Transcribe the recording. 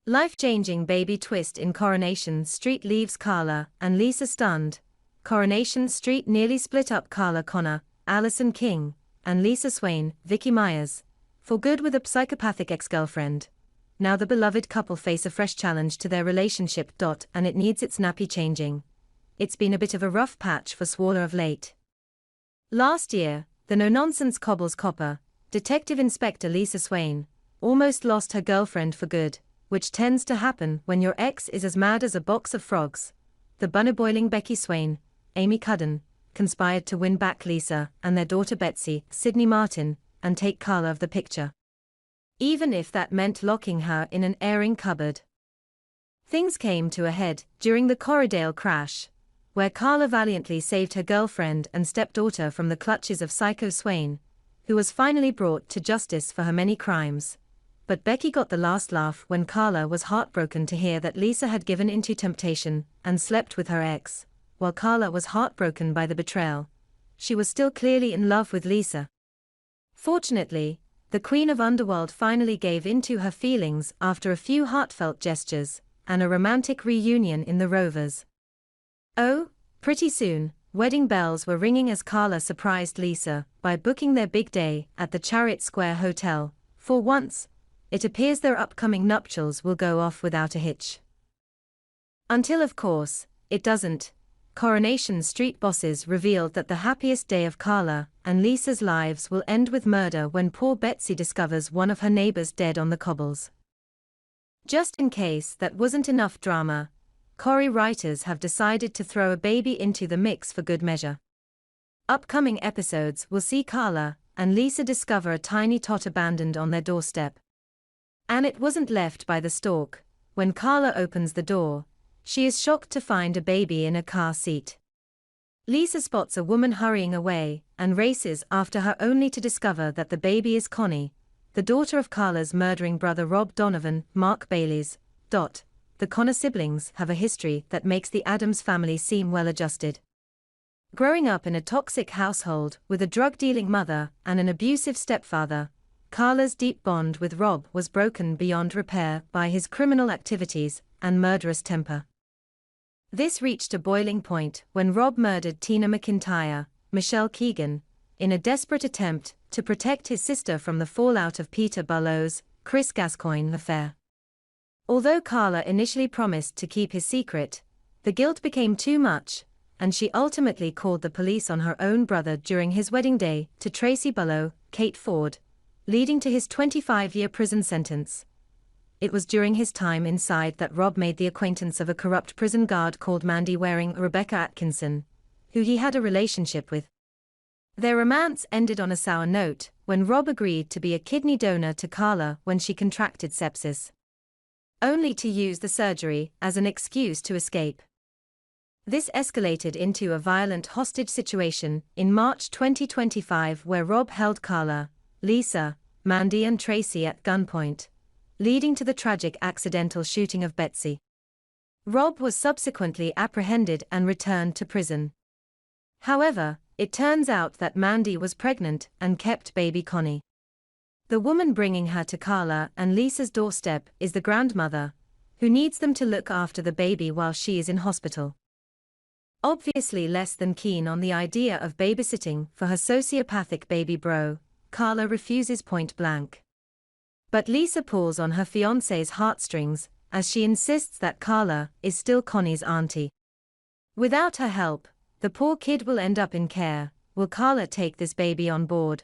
Life-changing baby twist in Coronation Street leaves Carla and Lisa stunned. Coronation Street nearly split up Carla Connor, Allison King, and Lisa Swain, Vicky Myers, for good with a psychopathic ex-girlfriend. Now the beloved couple face a fresh challenge to their relationship. And it needs its nappy changing. It's been a bit of a rough patch for Swaller of late. Last year, the no-nonsense Cobbles copper, Detective Inspector Lisa Swain, almost lost her girlfriend for good, which tends to happen when your ex is as mad as a box of frogs. The bunny-boiling Becky Swain, Amy Cudden, conspired to win back Lisa and their daughter Betsy, Sydney Martin, and take Carla of the picture, even if that meant locking her in an airing cupboard. Things came to a head during the Corriedale crash, where Carla valiantly saved her girlfriend and stepdaughter from the clutches of Psycho Swain, who was finally brought to justice for her many crimes. But Becky got the last laugh when Carla was heartbroken to hear that Lisa had given into temptation and slept with her ex. While Carla was heartbroken by the betrayal, she was still clearly in love with Lisa. Fortunately, the Queen of Underworld finally gave into her feelings after a few heartfelt gestures and a romantic reunion in the Rovers. Oh, pretty soon, wedding bells were ringing as Carla surprised Lisa by booking their big day at the Chariot Square Hotel. For once, it appears their upcoming nuptials will go off without a hitch. Until, of course, it doesn't. Coronation Street bosses revealed that the happiest day of Carla and Lisa's lives will end with murder when poor Betsy discovers one of her neighbors dead on the cobbles. Just in case that wasn't enough drama, Corrie writers have decided to throw a baby into the mix for good measure. Upcoming episodes will see Carla and Lisa discover a tiny tot abandoned on their doorstep. And it wasn't left by the stalk. When Carla opens the door, she is shocked to find a baby in a car seat. Lisa spots a woman hurrying away and races after her only to discover that the baby is Connie, the daughter of Carla's murdering brother Rob Donovan, Mark Bailey's. The Connor siblings have a history that makes the Addams family seem well-adjusted. Growing up in a toxic household with a drug-dealing mother and an abusive stepfather, Carla's deep bond with Rob was broken beyond repair by his criminal activities and murderous temper. This reached a boiling point when Rob murdered Tina McIntyre, Michelle Keegan, in a desperate attempt to protect his sister from the fallout of Peter Barlow's Chris Gascoigne affair. Although Carla initially promised to keep his secret, the guilt became too much, and she ultimately called the police on her own brother during his wedding day to Tracy Barlow, Kate Ford, leading to his 25-year prison sentence. It was during his time inside that Rob made the acquaintance of a corrupt prison guard called Mandy Waring Rebecca Atkinson, who he had a relationship with. Their romance ended on a sour note when Rob agreed to be a kidney donor to Carla when she contracted sepsis, only to use the surgery as an excuse to escape. This escalated into a violent hostage situation in March 2025 where Rob held Carla, Lisa, Mandy and Tracy at gunpoint, leading to the tragic accidental shooting of Betsy. Rob was subsequently apprehended and returned to prison. However, it turns out that Mandy was pregnant and kept baby Connie. The woman bringing her to Carla and Lisa's doorstep is the grandmother, who needs them to look after the baby while she is in hospital. Obviously less than keen on the idea of babysitting for her sociopathic baby bro, Carla refuses point blank. But Lisa pulls on her fiancé's heartstrings as she insists that Carla is still Connie's auntie. Without her help, the poor kid will end up in care. Will Carla take this baby on board?